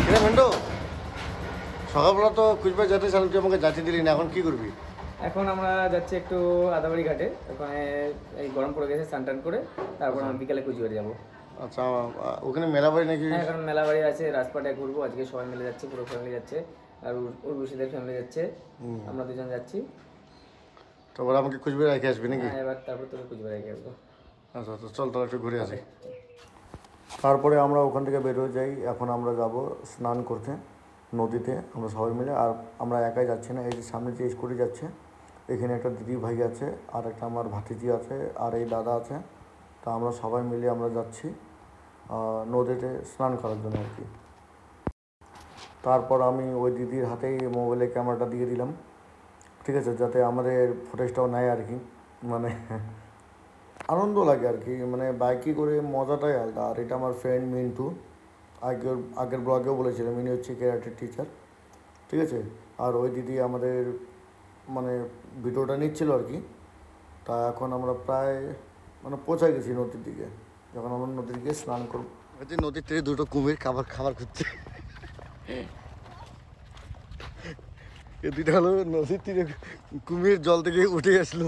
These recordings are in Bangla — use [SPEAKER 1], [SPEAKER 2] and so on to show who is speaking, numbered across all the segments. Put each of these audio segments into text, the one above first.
[SPEAKER 1] কিরে মেন্টু, সকালবেলা তো কুচবিহার যেতে চাইলাম, তুই আমাকে যাচ্ছি দিলি না, এখন কি করবি?
[SPEAKER 2] এখন আমরা যাচ্ছি একটু আদাবাড়ি ঘাটে, ওখানে এই গরম পড়ে গেছে, স্নান টান করে তারপর আমরা বিকালে কুচবিহারে যাবো।
[SPEAKER 1] আচ্ছা, ওখানে মেলা বাড়ি নাকি?
[SPEAKER 2] হ্যাঁ, এখন মেলা বাড়ি আছে, রাজপাটে ঘুরবো আজকে, সবাই মিলে যাচ্ছে, পুরো ফ্যামিলি যাচ্ছে, আর উর্বশীদের ফ্যামিলি যাচ্ছে, আমরা দুজন যাচ্ছি।
[SPEAKER 1] তো ওরা আমাকে কুচবিহার রেখে আসবি নাকি?
[SPEAKER 2] হ্যাঁ, এবার তারপর তোকে কুচবিহারে রেখে আসবো।
[SPEAKER 1] আচ্ছা আচ্ছা, চল তাহলে একটু ঘুরে আসি। তারপরে আমরা ওখান থেকে বেরোয় যাই। এখন আমরা যাব স্নান করতে নদীতে, আমরা সবাই মিলে। আর আমরা একাই যাচ্ছি না, এই যে সামনে যে স্কুটি যাচ্ছে, এখানে একটা দিদি ভাই আছে, আর একটা আমার ভাতিজি আছে, আর এই দাদা আছে। তা আমরা সবাই মিলে আমরা যাচ্ছি নদীতে স্নান করার জন্য আর কি। তারপর আমি ওই দিদির হাতেই মোবাইলে ক্যামেরাটা দিয়ে দিলাম, ঠিক আছে, যাতে আমাদের ফুটেজটাও নেয় আর কি। মানে আনন্দ লাগে আর কি, মানে বাইকে করে মজাটাই আলাদা। আর এটা আমার ফ্রেন্ড মিন্টু, আগের ব্লগেও বলেছিলাম, ইনি হচ্ছে ক্যারাটের টিচার, ঠিক আছে। আর ওই দিদি আমাদের মানে ভিডিওটা নিচ্ছিল আর কি। তা এখন আমরা প্রায় মানে পৌঁছে গেছি নদীর দিকে। যখন আমরা নদীর দিকে স্নান করবো, নদীর থেকে দুটো কুমির খাবার খুঁজছে। এই দুইটা হলো নদীর তীরে কুমির জল থেকে উঠে আসলো।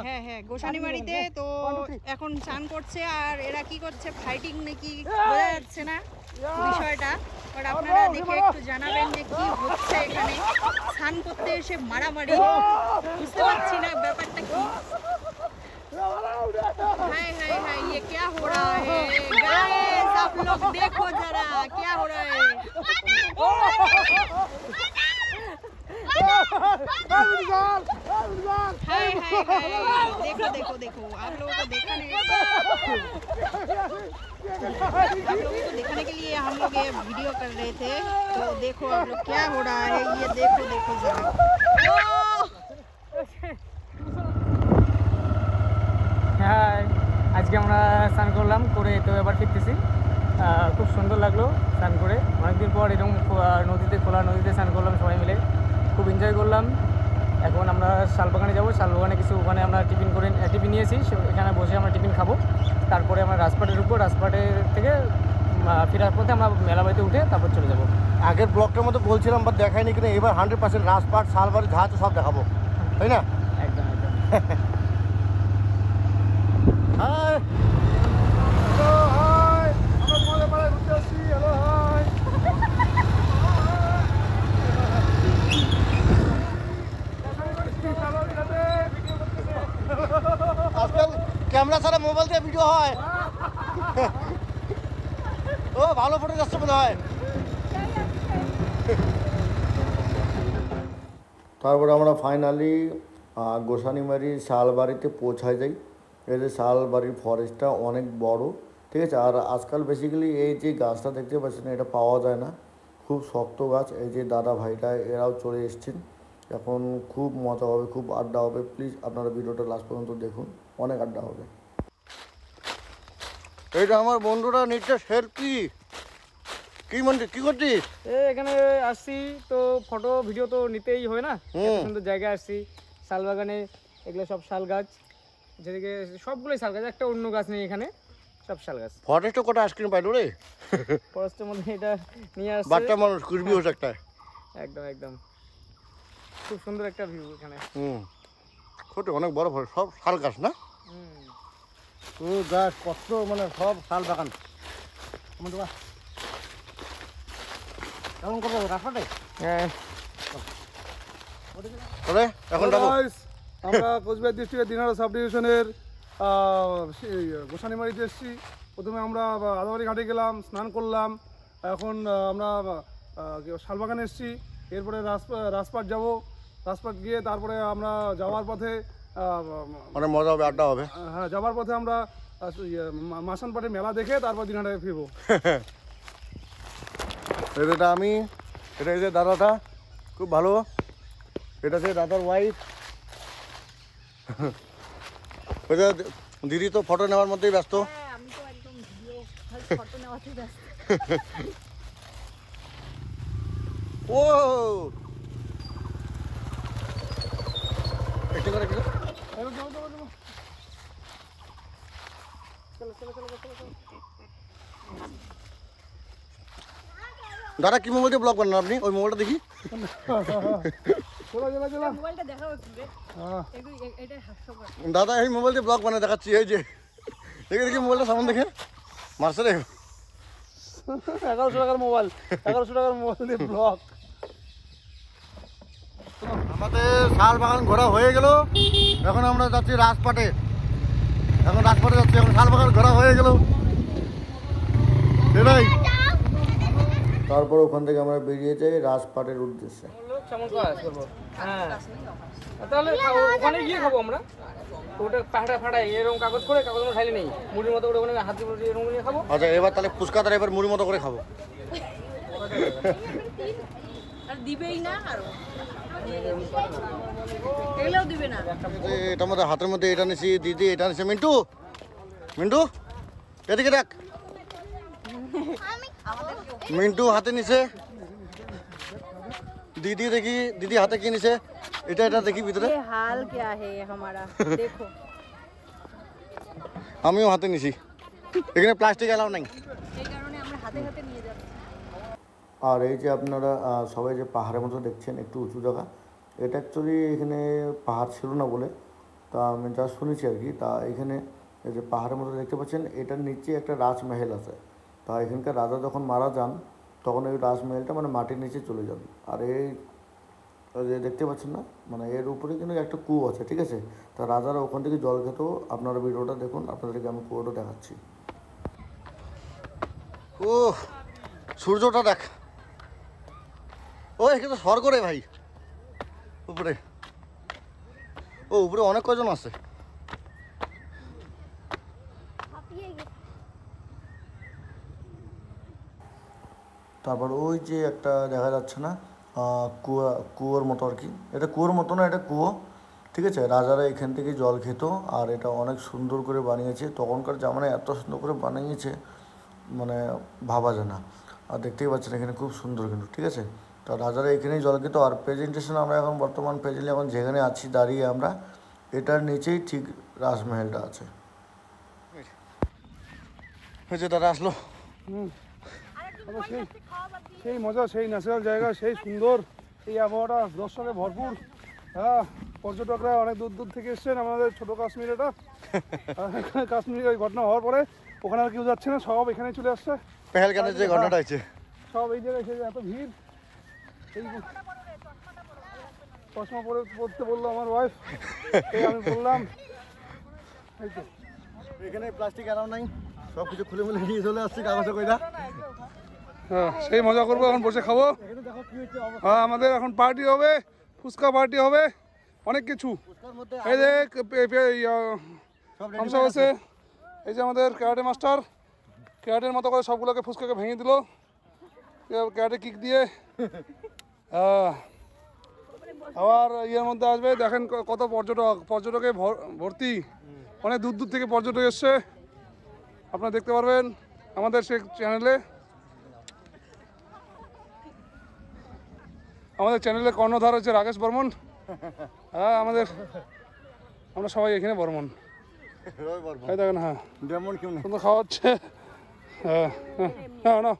[SPEAKER 3] হ্যাঁ হ্যাঁ, গোসানি বাড়িতে তো এখন স্নান করছে। আর এরা কি করছে, ফাইটিং নাকি বোঝা যাচ্ছে না বিষয়টা, বাট আপনারা দেখে একটু জানাবেন যে কি হচ্ছে এখানে। স্নান করতে এসে মারামারি, বুঝতে পারছি না ব্যাপারটা কি। हाय हाय हाय, ये क्या हो रहा है गाइस, आप लोग देखो जरा क्या हो रहा है। हाय हाय हाय, देखो देखो देखो, आप लोगों को दिखाने के लिए हम लोग ये वीडियो कर रहे थे। तो देखो आप लोग क्या हो रहा है, ये देखो देखो जरा।
[SPEAKER 2] হ্যাঁ, আজকে আমরা স্নান করলাম, করে তো এবার ফিরতেছি। খুব সুন্দর লাগলো স্নান করে, অনেকদিন পর এরকম খোলা নদীতে স্নান করলাম সবাই মিলে, খুব এনজয় করলাম। এখন আমরা শালবাগানে যাবো, শালবাগানে কিছু ওখানে আমরা টিফিন নিয়েছি, এখানে বসে আমরা টিফিন খাবো। তারপরে আমরা রাজপাটের উপর, রাজপাটের থেকে ফেরার পথে আমরা মেলাবাড়িতে উঠে তারপর চলে যাবো।
[SPEAKER 1] আগের ব্লগটার মধ্যে বলছিলাম বা দেখায়নি, কিন্তু এবার 100% রাজপাট, শালবাড়ি, যা আছে সব দেখাবো, তাই না?
[SPEAKER 2] একদম একদম।
[SPEAKER 1] হাই, হ্যালো, হাই, আমরা তোমাদের পাড়ায় ঘুরতে আসছি। Hello, hi. আজকাল ক্যামেরা ছাড়া মোবাইল দিয়ে ভিডিও হয়। ও ভালো ফটো যাচ্ছে মনে হয়। তারপরে আমরা ফাইনালি গোসানিমারি শালবাড়িতে পৌঁছায় যাই। এই যে শালবাড়ির ফরেস্টটা অনেক বড়, ঠিক আছে। আর আজকাল বেসিক্যালি এই যে গাছটা দেখতে পাচ্ছেন, এটা পাওয়া যায় না, খুব শক্ত গাছ। এই যে দাদা ভাইটা এরাও চলে এসছেন, এখন খুব মজা হবে, খুব আড্ডা হবে। প্লিজ আপনারা ভিডিওটা লাস্ট পর্যন্ত দেখুন, অনেক আড্ডা হবে। এইটা আমার বন্ধুরা নিচ্ছে সেলফি। কি মন্দির, কি করছিস?
[SPEAKER 2] এখানে আসছি তো ফটো ভিডিও তো নিতেই হয় না, এত সুন্দর জায়গায় আসছি। শালবাগানে এগুলো সব শাল গাছ, যেদিকে সবগুলোই শাল গাছ, একটা অন্য গাছ নেই এখানে, সব শাল গাছ।
[SPEAKER 1] ফরেস্টে কটা আইসক্রিম পাইলো রে?
[SPEAKER 2] ফরেস্টের মধ্যে এটা নিয়ে আসছে,
[SPEAKER 1] বাচ্চা মানুষ কুড়বি হচ্ছে একটা।
[SPEAKER 2] একদম একদম, খুব সুন্দর একটা ভিউ এখানে।
[SPEAKER 1] ছোট অনেক বড় ফরেস্ট, সব শাল গাছ না? তো গাছ কত, মানে সব শাল বাগান। কেমন করবো রাস্তাতে?
[SPEAKER 2] হ্যাঁ,
[SPEAKER 1] এখন যাবো।
[SPEAKER 4] আমরা কোচবিহার ডিস্ট্রিক্টের দিনারা সাব ডিভিশনের গোসানিমারিতে এসেছি। প্রথমে আমরা আদাবাড়ি ঘাটে গেলাম, স্নান করলাম। এখন আমরা শালবাগানে এসেছি, এরপরে রাজপাট যাব। রাজপাট গিয়ে তারপরে আমরা যাওয়ার পথে
[SPEAKER 1] অনেক মজা হবে, আড্ডা হবে।
[SPEAKER 4] হ্যাঁ, যাওয়ার পথে আমরা মাসানপাটের মেলা দেখে তারপর দিনহাটায় ফিরবো।
[SPEAKER 1] এটা আমি, এটা এই যে দাদাটা খুব ভালো, এটা হচ্ছে দাদার ওয়াইফ। ওই যে দিদি তো ফটো নেওয়ার মধ্যেই ব্যস্ত।
[SPEAKER 3] আমি তো একদম ভিডিও ফটো নেওয়াতেই ব্যস্ত।
[SPEAKER 1] ও একটু করে দাদা কি মোবাইল দিয়ে ব্লগ বানান আপনি? ওই মোবাইলটা দেখি।
[SPEAKER 4] চলো চলো চলো
[SPEAKER 3] মোবাইলটা দেখাও একটু রে
[SPEAKER 4] হ্যাঁ
[SPEAKER 3] এটাই হাস্যকর
[SPEAKER 1] দাদা এই মোবাইল দিয়ে ব্লগ বানায় দেখাচ্ছি, এই যে দেখে দেখি মোবাইলটা সামনে দেখে মারছে রে।
[SPEAKER 4] 1100 টাকার মোবাইল, 1100 টাকার মোবাইল দিয়ে ব্লগ।
[SPEAKER 1] আমাদের শাল বাগান ঘোরা হয়ে গেল, এখন আমরা যাচ্ছি রাজপাটে। এখন রাজপাটে যাচ্ছি, এখন শাল বাগান ঘোরা হয়ে গেল এটাই। তারপর ওখান থেকে আমরা বেরিয়ে যাই রাজপাটের উদ্দেশ্যে।
[SPEAKER 2] কেমন কাজ করবো? হ্যাঁ তাহলে ওখানে গিয়ে খাবো আমরা। ওটা পাহাড়া ফাটাই এরকম কাগজ করে কাগজ খাইলে নেই মুড়ির মতো করে ওখানে হাত দিয়ে এরকম নিয়ে খাবো।
[SPEAKER 1] আচ্ছা এবার তাহলে ফুচকা তারা এবার মুড়ি মতো করে খাবো।
[SPEAKER 3] আর দিবেই না আরো এগুলোও দিবে না।
[SPEAKER 1] এটার মধ্যে হাতের মধ্যে এটা নিছি, দিদি এটা নিছে। মিন্টু মিন্টু এদিকে দেখ, মিন্টু হাতে নিছে। দিদি দেখি, দিদি হাতে কি নিছে? এটা এটা দেখি ভিতরে।
[SPEAKER 3] ये हाल क्या है हमारा देखो।
[SPEAKER 1] আমিও হাতে নিছি, এখানে প্লাস্টিক এলাও নাই।
[SPEAKER 3] এই কারণে আমরা হাতে হাতে নিয়ে যাচ্ছি।
[SPEAKER 1] আর এই যে আপনারা সবাই যে পাহাড়ের মতো দেখছেন, একটু উঁচু জায়গা, এটা অ্যাকচুয়ালি এখানে পাহাড় ছিল না বলে, তা আমি যা শুনেছি আর কি। তা এখানে এই যে পাহাড়ের মতো দেখতে পাচ্ছেন, এটার নিচে একটা রাজমহল আছে। তা এখানকার রাজা যখন মারা যান তখন এই রাজমহলটা মানে মাটির নিচে চলে যান। আর এই যে দেখতে পাচ্ছেন না, মানে এর উপরে কিন্তু একটা কুয়ো আছে, ঠিক আছে। তা রাজারা ওখান থেকে জল খেত। আপনারা ভিডিওটা দেখুন, আপনাদেরকে আমি কুয়োটা দেখাচ্ছি। ও সূর্যটা দেখ, ও এখানে তো স্বর্গ রে ভাই। উপরে ও উপরে অনেক কজন আছে। তারপর ওই যে একটা দেখা যাচ্ছে না কুয়োর মতো আর কি, এটা কুয়োর মতো না, এটা কুয়ো, ঠিক আছে। রাজারা এখান থেকে জল খেত। আর এটা অনেক সুন্দর করে বানিয়েছে, তখনকার জামানায় এত সুন্দর করে বানিয়েছে মানে ভাবা যায় না। আর দেখতেই পাচ্ছেন এখানে খুব সুন্দর কিন্তু, ঠিক আছে। তো রাজারা এখানেই জল খেত। আর প্রেজেন্টেশন আমরা এখন বর্তমান প্রেজেন্টলি এখন যেখানে আছি দাঁড়িয়ে আমরা, এটার নিচেই ঠিক রাজমহলটা আছে। হয়েছে দাদা আসলো।
[SPEAKER 4] সেই সেই মজা, সেই ন্যাচারাল জায়গা, সেই সুন্দর এই আবহাওয়াটা দর্শনে ভরপুর। হ্যাঁ পর্যটকরা অনেক দূর দূর থেকে এসছেন আমাদের ছোটো কাশ্মীর। এটা কাশ্মীর ওই ঘটনা হওয়ার পরে ওখানে আর কেউ যাচ্ছে না, সব এখানে চলে আসছে।
[SPEAKER 1] পেহেলগানের যে ঘটনাটা হয়েছে,
[SPEAKER 4] সব এই জায়গায় এসে এত ভিড়। এই চশমা পড়তে বললো আমার ওয়াইফ, আমি বললাম এই তো
[SPEAKER 1] এখানে প্লাস্টিক এলাও নাই, সব কিছু খুলে মুলে নিয়ে চলে আসছি কাগজে কইরা।
[SPEAKER 4] হ্যাঁ সেই মজা করবো, এখন বসে খাবো। হ্যাঁ আমাদের এখন পার্টি হবে, ফুচকা পার্টি হবে, অনেক কিছু। এই যে আমসা আছে, এই যে আমাদের ক্যারাটে মাস্টার ক্যারাটের মতো করে সবগুলোকে ফুচকাকে ভেঙে দিল ক্যারাটে কিক দিয়ে। আবার ইয়ের মধ্যে আসবে, দেখেন কত পর্যটকে ভর্তি, অনেক দূর দূর থেকে পর্যটক এসছে। আপনারা দেখতে পারবেন আমাদের সেই চ্যানেলে, আমাদের চ্যানেলে কর্ণধার হচ্ছে রাকেশ বর্মন। হ্যাঁ আমরা সবাই এখানে বর্মন, এই দেখেন। হ্যাঁ সুন্দর খাওয়া হচ্ছে। হ্যাঁ হ্যাঁ না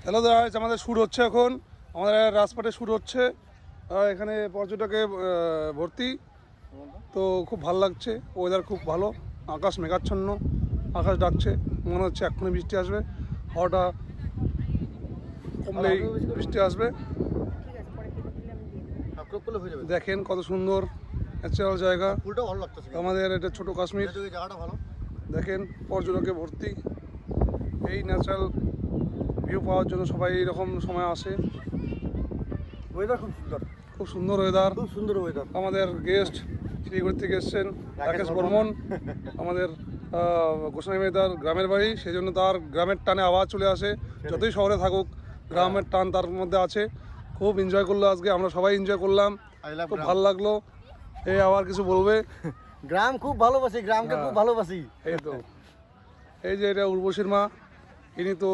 [SPEAKER 4] হ্যালো দাস, আমাদের শ্যুট হচ্ছে এখন, আমাদের রাজপাটে শ্যুট হচ্ছে। এখানে পর্যটকে ভর্তি, তো খুব ভালো লাগছে। ওয়েদার খুব ভালো, আকাশ মেঘাচ্ছন্ন, আকাশ ডাকছে, মনে হচ্ছে এক্ষুনি বৃষ্টি আসবে। হাওয়াটা কমলেই বৃষ্টি আসবে। দেখেন কত সুন্দর ন্যাচারাল জায়গা আমাদের, এটা ছোট কাশ্মীর। দেখেন পর্যটকে ভর্তি, এই ন্যাচারাল ভিউ পাওয়ার জন্য সবাই এইরকম সময় আসে।
[SPEAKER 1] ওয়েদার খুব সুন্দর,
[SPEAKER 4] খুব সুন্দর ওয়েদার,
[SPEAKER 1] খুব সুন্দর ওয়েদার।
[SPEAKER 4] আমাদের গেস্ট শিলিগুড়ি থেকে এসছেন রাকেশ বর্মন, আমাদের গোসাই মেয়েদার গ্রামের বাড়ি, সেই জন্য তার গ্রামের টানে আওয়াজ চলে আসে। যতই শহরে থাকুক গ্রামের টান তার মধ্যে আছে। খুব এনজয় করলো আজকে, আমরা সবাই এনজয় করলাম, খুব ভালো লাগলো। এই আবার কিছু বলবে?
[SPEAKER 1] গ্রাম খুব ভালোবাসি, গ্রামকে খুব ভালোবাসি।
[SPEAKER 4] এই তো এই যে এটা উর্বশীর মা, ইনি তো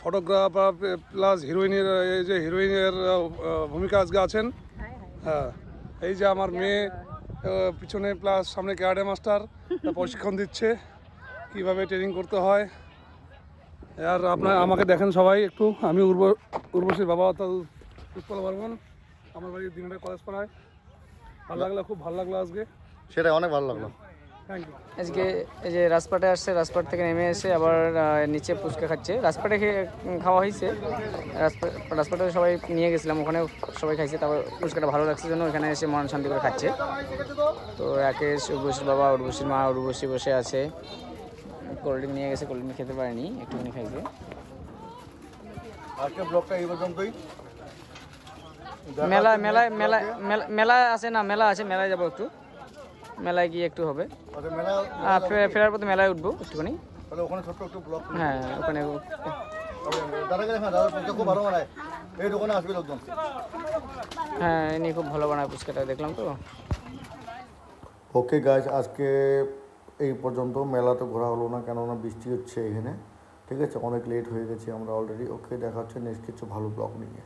[SPEAKER 4] ফটোগ্রাফার প্লাস হিরোইনের এই যে হিরোইনের ভূমিকা আজকে আছেন। হ্যাঁ, এই যে আমার মেয়ে পিছনে প্লাস সামনে ক্যারাটে মাস্টার প্রশিক্ষণ দিচ্ছে কিভাবে ট্রেনিং করতে হয়। আর আমাকে দেখেন সবাই একটু, আমি উর্বশীর বাবা অর্থাৎ উৎপল বর্মন, আমার বাড়ির দিনটা কলেজ পাড়ায়। ভালো লাগলো, খুব ভালো লাগলো আজকে,
[SPEAKER 1] সেটাই অনেক ভালো লাগলো।
[SPEAKER 4] Thank you.
[SPEAKER 2] আজকে এই যে রাজপাটে আসছে, রাজপাট থেকে নেমে এসে আবার নিচে ফুচকা খাচ্ছে। রাজপাটে খাওয়া হয়েছে, রাজপাটে সবাই নিয়ে গেছিলাম, ওখানে সবাই খাইছে। তারপর ফুচকাটা ভালো লাগছে জন্য এখানে এসে মন শান্তি করে খাচ্ছে। তো রাকেশ, উর্বশীর বাবা, উর্বশীর মা, উর্বশী বসে আছে, কোল্ড ড্রিঙ্ক নিয়ে গেছে, কোল্ড ড্রিঙ্ক খেতে পারেনি, একটুখানি খাইছে।
[SPEAKER 1] আজকে ব্লগটা এই পর্যন্তই।
[SPEAKER 2] মেলা মেলায় মেলা মেলা আছে না, মেলা আছে, মেলায় যাবো একটু, মেলায় গিয়ে একটু হবে।
[SPEAKER 1] আচ্ছা, মেলা
[SPEAKER 2] ফেরার পথে মেলায় উঠবো একটুখানি।
[SPEAKER 1] তাহলে ওখানে ছোট্ট একটু ব্লগ।
[SPEAKER 2] হ্যাঁ, ওখানে
[SPEAKER 1] দাদাকে দেখা, দাদার ফুচকা খুব ভালো বানায়, এই দোকানে আসবে লোকজন।
[SPEAKER 2] হ্যাঁ, এনে খুব ভালো বানায় ফুচকাটা, দেখলাম তো।
[SPEAKER 1] ওকে গাইজ, আজকে এই পর্যন্ত। মেলা তো ঘোরা হলো না, কেননা বৃষ্টি হচ্ছে এখানে, ঠিক আছে, অনেক লেট হয়ে গেছি আমরা অলরেডি। ওকে, দেখা হচ্ছে নেক্সট কিছু ভালো ব্লগ নিয়ে।